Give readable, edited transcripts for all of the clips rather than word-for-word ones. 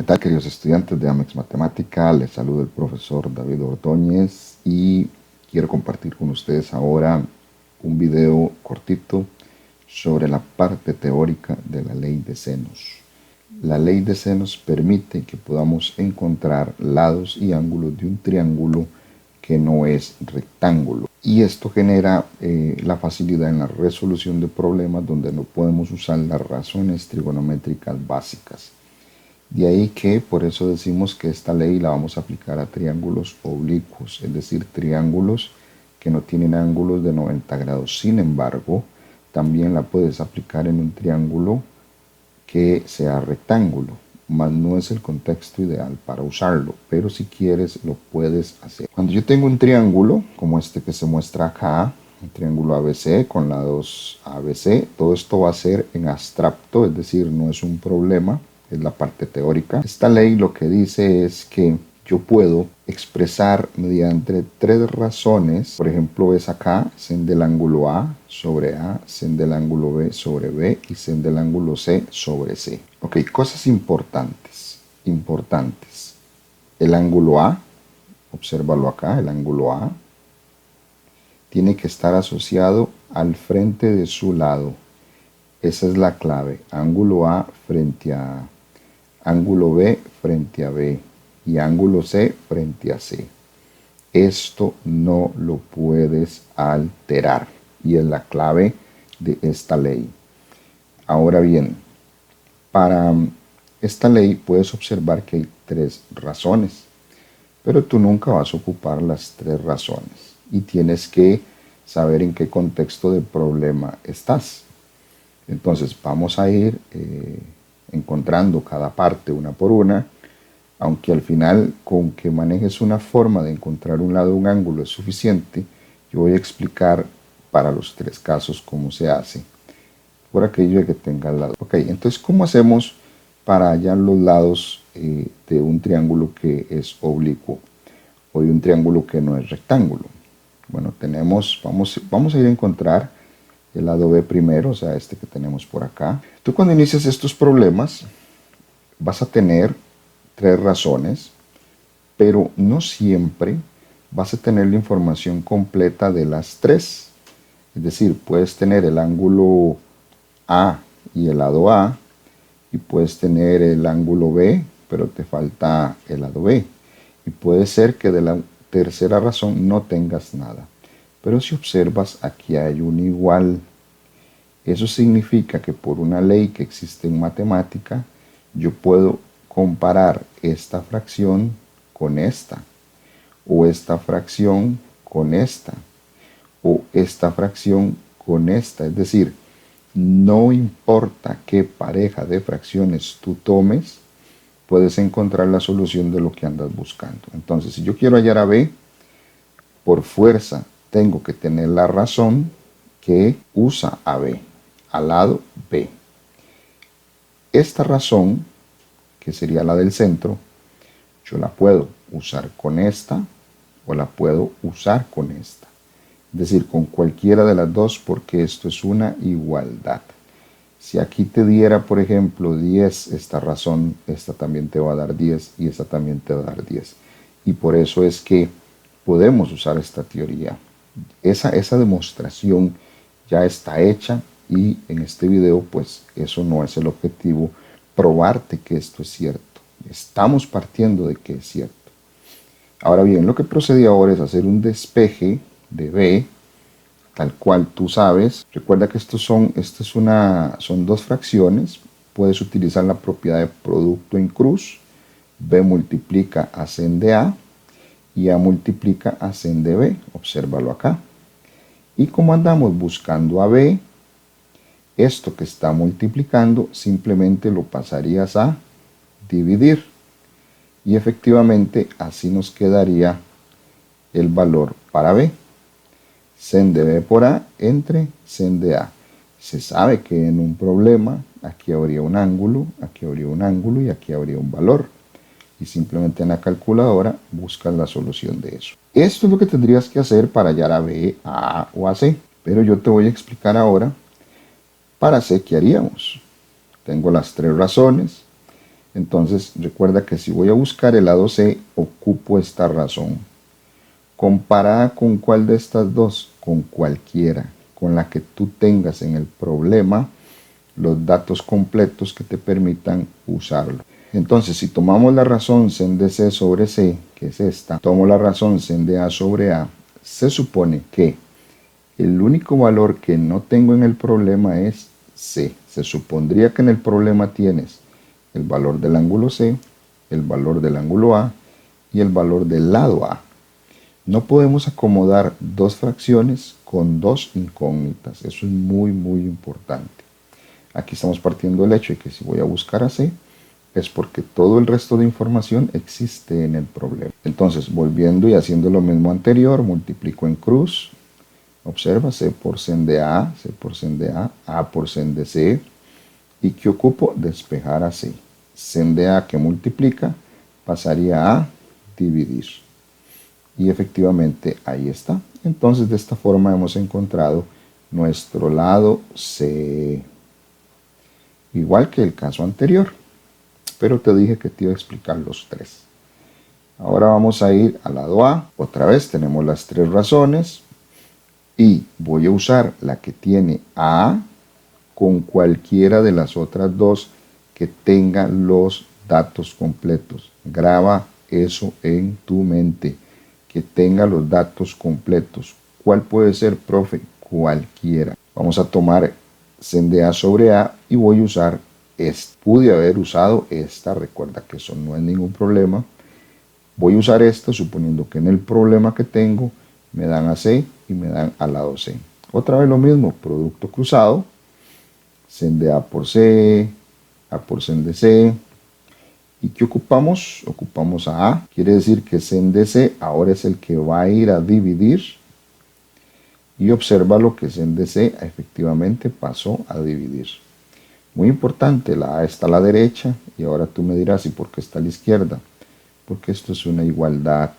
tal, queridos estudiantes de Amex Matemática? Les saluda el profesor David Ordóñez y quiero compartir con ustedes ahora un video cortito sobre la parte teórica de la ley de senos. La ley de senos permite que podamos encontrar lados y ángulos de un triángulo que no es rectángulo. Y esto genera la facilidad en la resolución de problemas donde no podemos usar las razones trigonométricas básicas. De ahí que por eso decimos que esta ley la vamos a aplicar a triángulos oblicuos, es decir, triángulos que no tienen ángulos de 90 grados. Sin embargo, también la puedes aplicar en un triángulo que sea rectángulo, mas no es el contexto ideal para usarlo, pero si quieres lo puedes hacer. Cuando yo tengo un triángulo como este que se muestra acá, un triángulo ABC con lados ABC, todo esto va a ser en abstracto, es decir, no es un problema, es la parte teórica. Esta ley lo que dice es que yo puedo expresar mediante tres razones. Por ejemplo, ves acá, sen del ángulo A sobre A, sen del ángulo B sobre B y sen del ángulo C sobre C. Ok, cosas importantes. El ángulo A, obsérvalo acá, el ángulo A tiene que estar asociado al frente de su lado. Esa es la clave. Ángulo A frente a A, ángulo B frente a B y ángulo C frente a C. Esto no lo puedes alterar y es la clave de esta ley. Ahora bien, para esta ley puedes observar que hay tres razones, pero tú nunca vas a ocupar las tres razones y tienes que saber en qué contexto de problema estás. Entonces vamos a ir encontrando cada parte una por una, aunque al final con que manejes una forma de encontrar un lado de un ángulo es suficiente. Yo voy a explicar para los tres casos cómo se hace, por aquello de que tenga el lado. Ok, entonces ¿cómo hacemos para hallar los lados de un triángulo que es oblicuo o de un triángulo que no es rectángulo? Bueno, vamos a ir a encontrar el lado B primero, o sea, este que tenemos por acá. Tú cuando inicias estos problemas vas a tener tres razones, pero no siempre vas a tener la información completa de las tres. Es decir, puedes tener el ángulo A y el lado A, y puedes tener el ángulo B, pero te falta el lado B. Y puede ser que de la tercera razón no tengas nada. Pero si observas, aquí hay un igual. Eso significa que por una ley que existe en matemática, yo puedo comparar esta fracción con esta, o esta fracción con esta, o esta fracción con esta. Es decir, no importa qué pareja de fracciones tú tomes, puedes encontrar la solución de lo que andas buscando. Entonces, si yo quiero hallar a B, por fuerza tengo que tener la razón que usa a B, al lado B. Esta razón, que sería la del centro, yo la puedo usar con esta o la puedo usar con esta. Es decir, con cualquiera de las dos, porque esto es una igualdad. Si aquí te diera, por ejemplo, 10, esta razón, esta también te va a dar 10 y esta también te va a dar 10. Y por eso es que podemos usar esta teoría. Esa demostración ya está hecha y en este video pues eso no es el objetivo, probarte que esto es cierto. Estamos partiendo de que es cierto. Ahora bien, lo que procede ahora es hacer un despeje de B, tal cual tú sabes. Recuerda que son dos fracciones. Puedes utilizar la propiedad de producto en cruz. B multiplica a sen de A y A multiplica a sen de B. Obsérvalo acá. Y como andamos buscando a B, esto que está multiplicando simplemente lo pasarías a dividir. Y efectivamente así nos quedaría el valor para B. Sen de B por A entre sen de A. Se sabe que en un problema aquí habría un ángulo, aquí habría un ángulo y aquí habría un valor. Y simplemente en la calculadora buscas la solución de eso. Esto es lo que tendrías que hacer para hallar a B, a A o a C. Pero yo te voy a explicar ahora para C qué haríamos. Tengo las tres razones. Entonces recuerda que si voy a buscar el lado C, ocupo esta razón. ¿Comparada con cuál de estas dos? Con cualquiera, con la que tú tengas en el problema los datos completos que te permitan usarlo. Entonces, si tomamos la razón sen de C sobre C, que es esta, tomo la razón sen de A sobre A, se supone que el único valor que no tengo en el problema es C. Se supondría que en el problema tienes el valor del ángulo C, el valor del ángulo A y el valor del lado A. No podemos acomodar dos fracciones con dos incógnitas. Eso es muy, muy importante. Aquí estamos partiendo del hecho de que si voy a buscar a C, es porque todo el resto de información existe en el problema. Entonces, volviendo y haciendo lo mismo anterior, multiplico en cruz. Observa, C por sen de A, C por sen de A por sen de C. ¿Y qué ocupo? Despejar a C. Sen de A que multiplica pasaría a dividir. Y efectivamente ahí está. Entonces de esta forma hemos encontrado nuestro lado C. Igual que el caso anterior. Pero te dije que te iba a explicar los tres. Ahora vamos a ir al lado A. Otra vez tenemos las tres razones. Y voy a usar la que tiene A con cualquiera de las otras dos que tenga los datos completos. Graba eso en tu mente. Que tenga los datos completos. ¿Cuál puede ser, profe? Cualquiera. Vamos a tomar sen de A sobre A y voy a usar esta. Pude haber usado esta, recuerda que eso no es ningún problema. Voy a usar esta suponiendo que en el problema que tengo me dan a C y me dan al lado C. Otra vez lo mismo, producto cruzado. Sen de A por C, A por sen de C. ¿Y qué ocupamos? Ocupamos a A. Quiere decir que sen de C ahora es el que va a ir a dividir. Y observa lo que sen de C efectivamente pasó a dividir. Muy importante, la A está a la derecha. Y ahora tú me dirás, ¿y por qué está a la izquierda? Porque esto es una igualdad.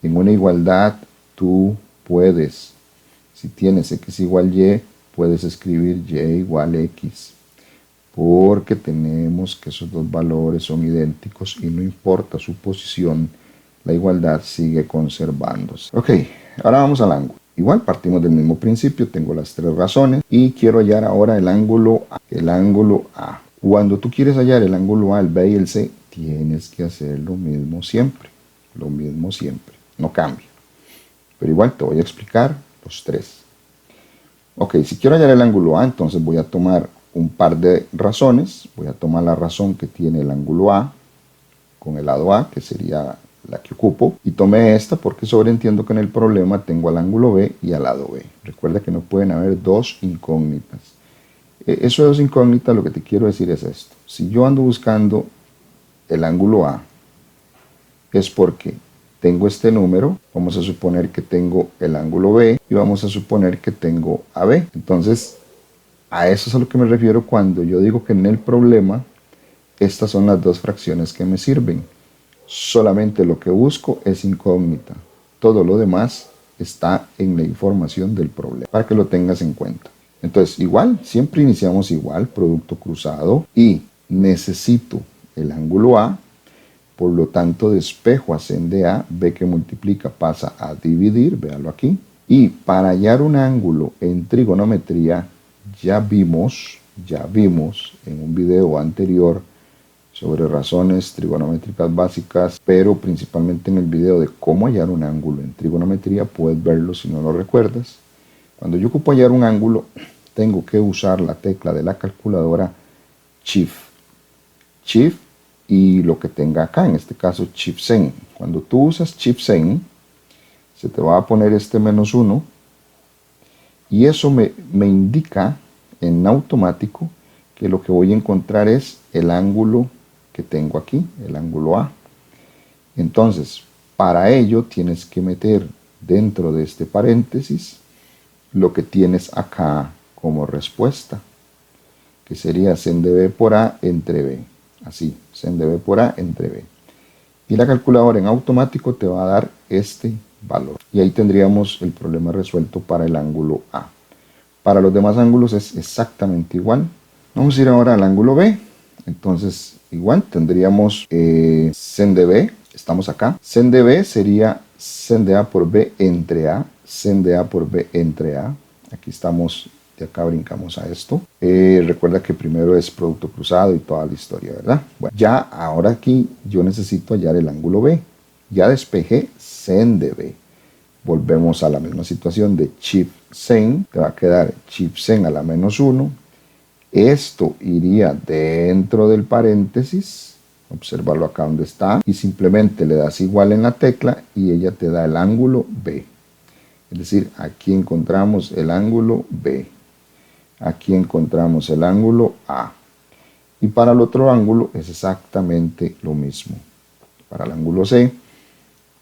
En una igualdad tú puedes, si tienes X igual Y, puedes escribir Y igual X. Porque tenemos que esos dos valores son idénticos y no importa su posición, la igualdad sigue conservándose. Ok, ahora vamos al ángulo. Igual partimos del mismo principio, tengo las tres razones y quiero hallar ahora el ángulo A. El ángulo A. Cuando tú quieres hallar el ángulo A, el B y el C, tienes que hacer lo mismo siempre. Lo mismo siempre, no cambia. Pero igual te voy a explicar los tres. Ok, si quiero hallar el ángulo A, entonces voy a tomar un par de razones. Voy a tomar la razón que tiene el ángulo A con el lado A, que sería la que ocupo. Y tomé esta porque sobreentiendo que en el problema tengo al ángulo B y al lado B. Recuerda que no pueden haber dos incógnitas. Eso de dos incógnitas, lo que te quiero decir es esto. Si yo ando buscando el ángulo A, es porque tengo este número, vamos a suponer que tengo el ángulo B y vamos a suponer que tengo AB. Entonces, a eso es a lo que me refiero cuando yo digo que en el problema estas son las dos fracciones que me sirven. Solamente lo que busco es incógnita. Todo lo demás está en la información del problema, para que lo tengas en cuenta. Entonces, igual, siempre iniciamos igual, producto cruzado, y necesito el ángulo A, por lo tanto despejo a sen de A, B que multiplica pasa a dividir, véalo aquí. Y para hallar un ángulo en trigonometría, ya vimos en un video anterior sobre razones trigonométricas básicas, pero principalmente en el video de cómo hallar un ángulo en trigonometría, puedes verlo si no lo recuerdas. Cuando yo ocupo hallar un ángulo, tengo que usar la tecla de la calculadora Shift. Shift y lo que tenga acá, en este caso Shift Sen. Cuando tú usas Shift Sen, se te va a poner este -1 y eso me indica en automático que lo que voy a encontrar es el ángulo que tengo aquí, el ángulo A. Entonces, para ello tienes que meter dentro de este paréntesis lo que tienes acá como respuesta, que sería sen de B por A entre B. Así, sen de B por A entre B. Y la calculadora en automático te va a dar este valor. Y ahí tendríamos el problema resuelto para el ángulo A. Para los demás ángulos es exactamente igual. Vamos a ir ahora al ángulo B. Entonces, igual tendríamos sen de B, estamos acá. Sen de B sería sen de A por B entre A, sen de A por B entre A. Aquí estamos, de acá brincamos a esto. Recuerda que primero es producto cruzado y toda la historia, ¿verdad? Bueno, ya ahora aquí yo necesito hallar el ángulo B. Ya despejé sen de B. Volvemos a la misma situación de chip sen. Te va a quedar chip sen a la menos 1. Esto iría dentro del paréntesis, obsérvalo acá donde está, y simplemente le das igual en la tecla y ella te da el ángulo B. Es decir, aquí encontramos el ángulo B. Aquí encontramos el ángulo A. Y para el otro ángulo es exactamente lo mismo. Para el ángulo C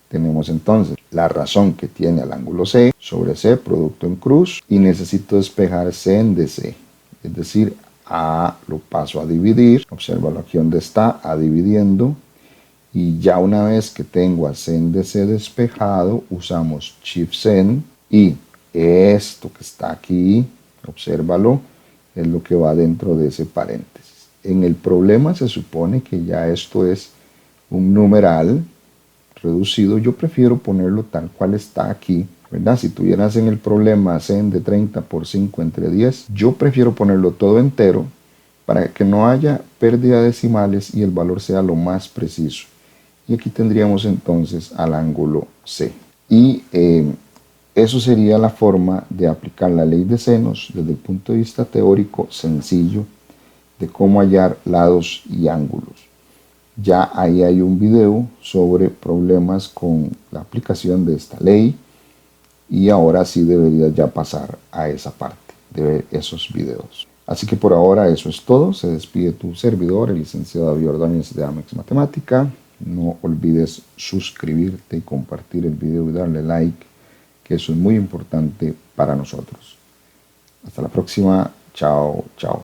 tenemos entonces la razón que tiene el ángulo C sobre C, producto en cruz, y necesito despejar sen de C. Es decir, A lo paso a dividir, obsérvalo aquí donde está, A dividiendo, y ya una vez que tengo a sen de C despejado, usamos shift sen, y esto que está aquí, obsérvalo, es lo que va dentro de ese paréntesis. En el problema se supone que ya esto es un numeral reducido. Yo prefiero ponerlo tal cual está aquí, ¿verdad? Si tuvieras en el problema sen de 30 por 5 entre 10, yo prefiero ponerlo todo entero para que no haya pérdida de decimales y el valor sea lo más preciso. Y aquí tendríamos entonces al ángulo C. Y eso sería la forma de aplicar la ley de senos desde el punto de vista teórico sencillo de cómo hallar lados y ángulos. Ya ahí hay un video sobre problemas con la aplicación de esta ley y ahora sí deberías ya pasar a esa parte de ver esos videos. Así que por ahora eso es todo. Se despide tu servidor, el licenciado David Ordóñez de Amex Matemática. No olvides suscribirte y compartir el video y darle like, que eso es muy importante para nosotros. Hasta la próxima. Chao, chao.